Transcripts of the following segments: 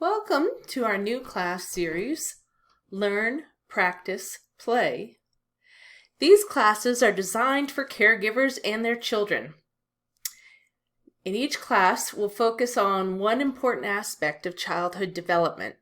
Welcome to our new class series, Learn, Practice, Play. These classes are designed for caregivers and their children. In each class, we'll focus on one important aspect of childhood development.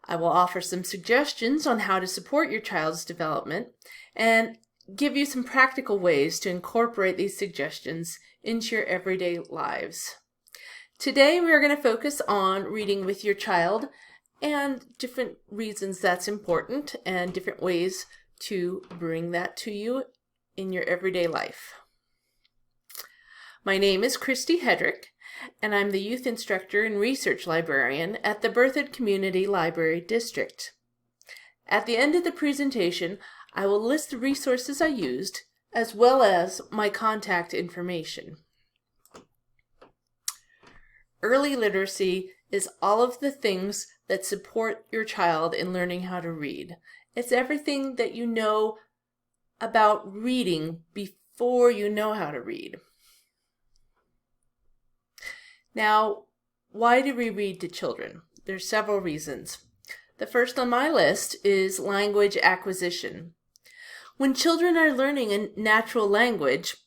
I will offer some suggestions on how to support your child's development and give you some practical ways to incorporate these suggestions into your everyday lives. Today we are going to focus on reading with your child and different reasons that's important and different ways to bring that to you in your everyday life. My name is Christy Hedrick, and I'm the Youth Instructor and Research Librarian at the Berthoud Community Library District. At the end of the presentation, I will list the resources I used as well as my contact information. Early literacy is all of the things that support your child in learning how to read. It's everything that you know about reading before you know how to read. Now, why do we read to children? There's several reasons. The first on my list is language acquisition. When children are learning a natural language,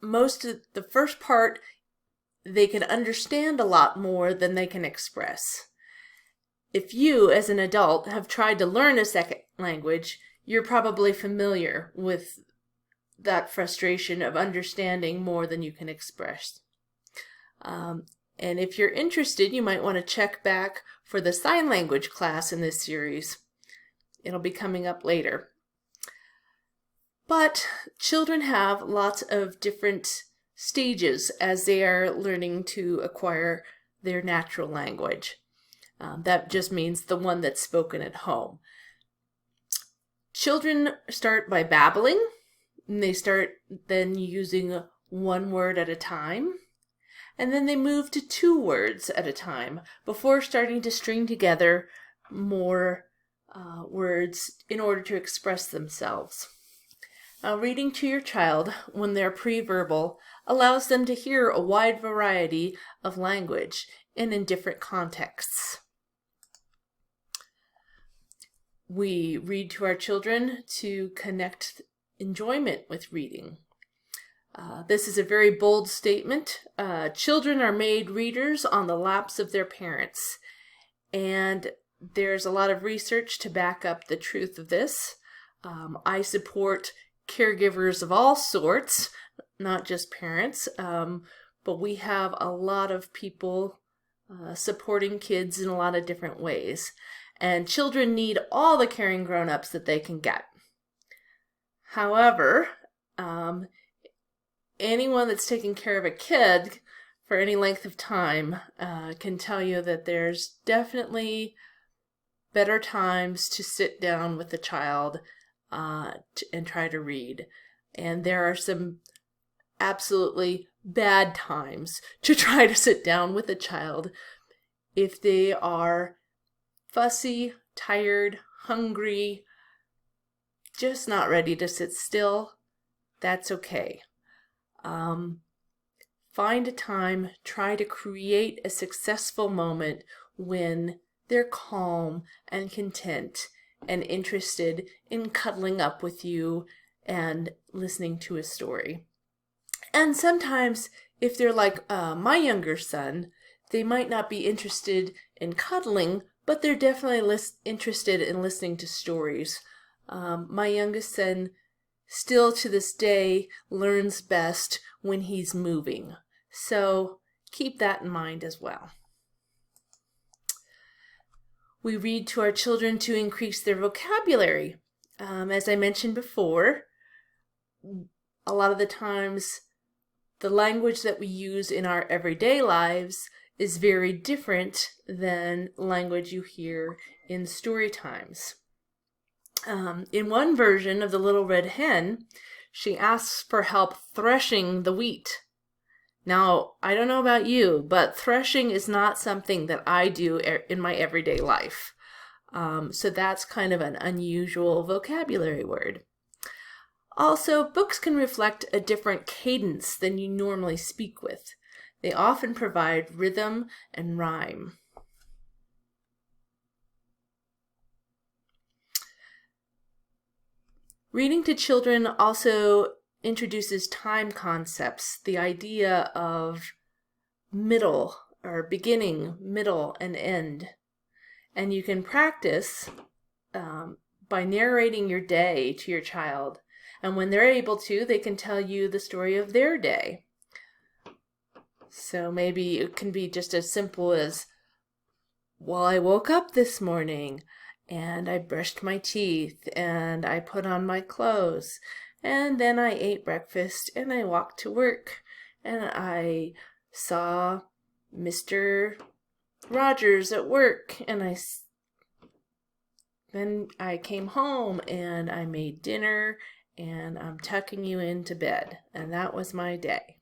the first part they can understand a lot more than they can express. If you, as an adult, have tried to learn a second language, you're probably familiar with that frustration of understanding more than you can express. And if you're interested, you might want to check back for the sign language class in this series. It'll be coming up later. But children have lots of different stages as they are learning to acquire their natural language. That just means the one that's spoken at home. Children start by babbling, and they start then using one word at a time, and then they move to 2 words at a time before starting to string together more words in order to express themselves. Now, reading to your child when they're pre-verbal allows them to hear a wide variety of language and in different contexts. We read to our children to connect enjoyment with reading. This is a very bold statement. Children are made readers on the laps of their parents, and there's a lot of research to back up the truth of this. I support caregivers of all sorts, not just parents, but we have a lot of people supporting kids in a lot of different ways. And children need all the caring grown-ups that they can get. However, anyone that's taking care of a kid for any length of time can tell you that there's definitely better times to sit down with a child and try to read. And there are some absolutely bad times to try to sit down with a child if they are fussy, tired, hungry, just not ready to sit still. That's okay. Find a time, try to create a successful moment when they're calm and content and interested in cuddling up with you and listening to a story. And sometimes, if they're like my younger son, they might not be interested in cuddling, but they're definitely interested in listening to stories. My youngest son still to this day learns best when he's moving. So keep that in mind as well. We read to our children to increase their vocabulary. As I mentioned before, a lot of the times the language that we use in our everyday lives is very different than language you hear in story times. In one version of The Little Red Hen, she asks for help threshing the wheat. Now, I don't know about you, but threshing is not something that I do in my everyday life. So that's kind of an unusual vocabulary word. Also, books can reflect a different cadence than you normally speak with. They often provide rhythm and rhyme. Reading to children also introduces time concepts, the idea of middle or beginning, middle, and end. And you can practice by narrating your day to your child. And when they're able to, they can tell you the story of their day. So maybe it can be just as simple as, well, I woke up this morning and I brushed my teeth and I put on my clothes and then I ate breakfast and I walked to work and I saw Mr. Rogers at work and then I came home and I made dinner and I'm tucking you into bed, and that was my day.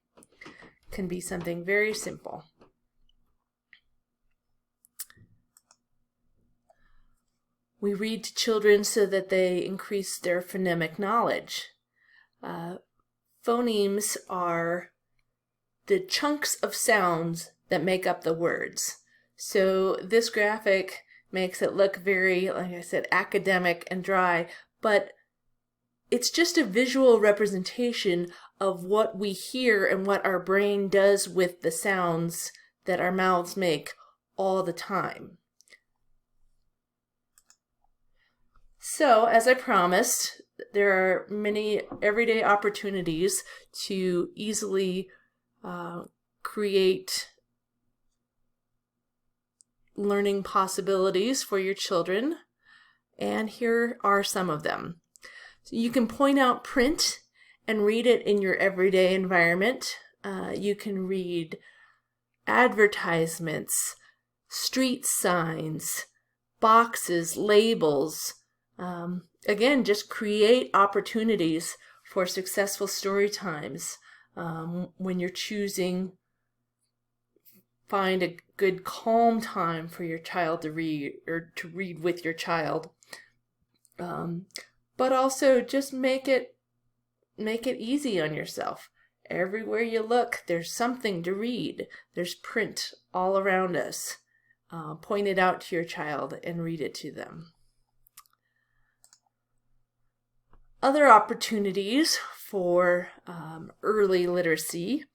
Can be something very simple. We read to children so that they increase their phonemic knowledge. Phonemes are the chunks of sounds that make up the words. So this graphic makes it look very, like I said, academic and dry, but it's just a visual representation of what we hear and what our brain does with the sounds that our mouths make all the time. So, as I promised, there are many everyday opportunities to easily create learning possibilities for your children, and here are some of them. So you can point out print and read it in your everyday environment. You can read advertisements, street signs, boxes, labels. Again, just create opportunities for successful story times. When you're choosing, find a good calm time for your child to read, or to read with your child. But also just make it easy on yourself. Everywhere you look, there's something to read. There's print all around us. Point it out to your child and read it to them. Other opportunities for early literacy,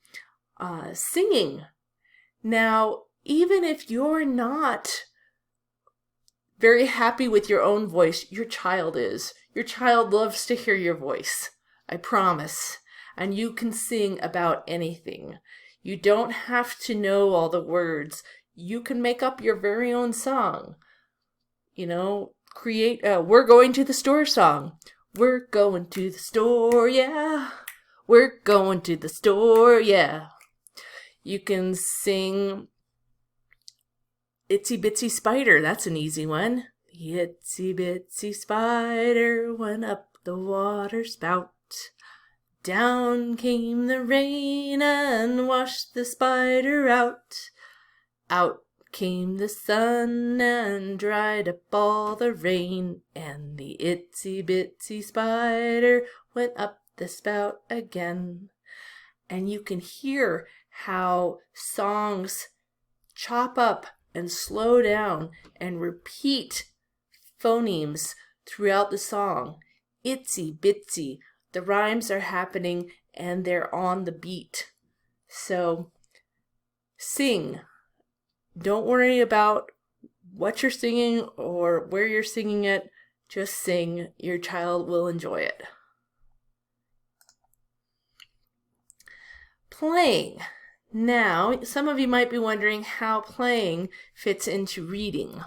singing. Now, even if you're not very happy with your own voice, your child is. Your child loves to hear your voice, I promise. And you can sing about anything. You don't have to know all the words. You can make up your very own song. You know, create a "We're going to the store" song. We're going to the store, yeah. We're going to the store, yeah. You can sing "Itsy Bitsy Spider." That's an easy one. The itsy bitsy spider went up the water spout. Down came the rain and washed the spider out. Out came the sun and dried up all the rain, and the itsy bitsy spider went up the spout again. And you can hear how songs chop up and slow down and repeat phonemes throughout the song. Itsy bitsy. The rhymes are happening and they're on the beat. So sing. Don't worry about what you're singing or where you're singing it. Just sing. Your child will enjoy it. Playing. Now, some of you might be wondering how playing fits into reading.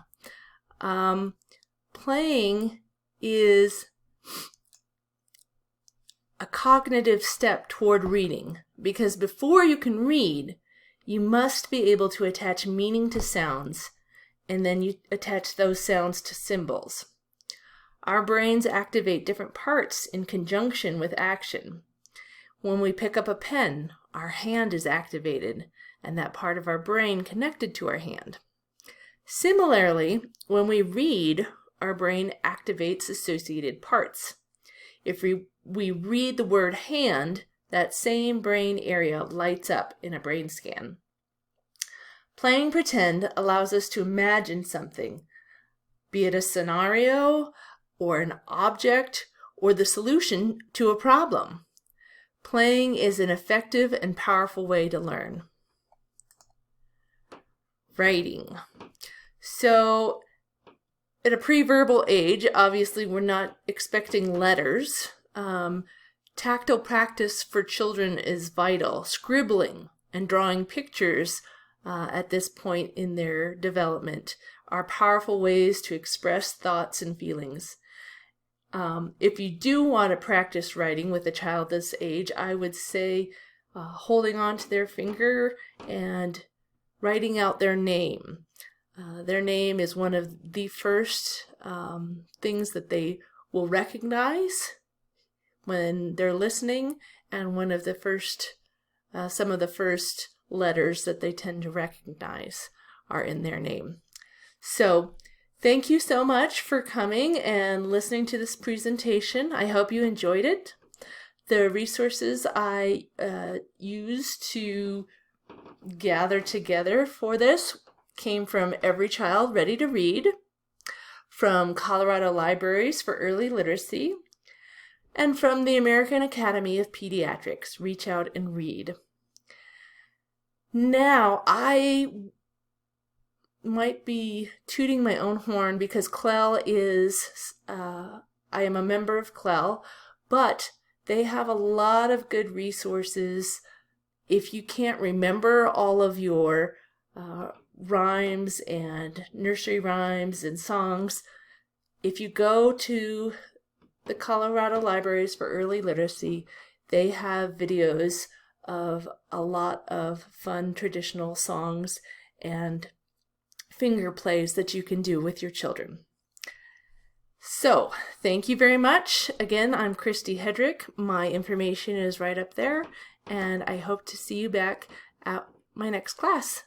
Playing is a cognitive step toward reading, because before you can read, you must be able to attach meaning to sounds, and then you attach those sounds to symbols. Our brains activate different parts in conjunction with action. When we pick up a pen, our hand is activated, and that part of our brain connected to our hand. Similarly, when we read, our brain activates associated parts. If we read the word hand, that same brain area lights up in a brain scan. Playing pretend allows us to imagine something, be it a scenario or an object or the solution to a problem. Playing is an effective and powerful way to learn. Writing. So at a pre-verbal age, obviously we're not expecting letters. Tactile practice for children is vital. Scribbling and drawing pictures at this point in their development are powerful ways to express thoughts and feelings. If you do want to practice writing with a child this age, I would say holding on to their finger and writing out their name. Their name is one of the first things that they will recognize when they're listening, and one of the first, some of the first letters that they tend to recognize are in their name. So thank you so much for coming and listening to this presentation. I hope you enjoyed it. The resources I used to gather together for this came from Every Child Ready to Read, from Colorado Libraries for Early Literacy, and from the American Academy of Pediatrics, Reach Out and Read. Now, I might be tooting my own horn because CLEL is, I am a member of CLEL, but they have a lot of good resources. If you can't remember all of your rhymes and nursery rhymes and songs, if you go to the Colorado Libraries for Early Literacy, they have videos of a lot of fun traditional songs and finger plays that you can do with your children. So, thank you very much. Again, I'm Christy Hedrick. My information is right up there, and I hope to see you back at my next class.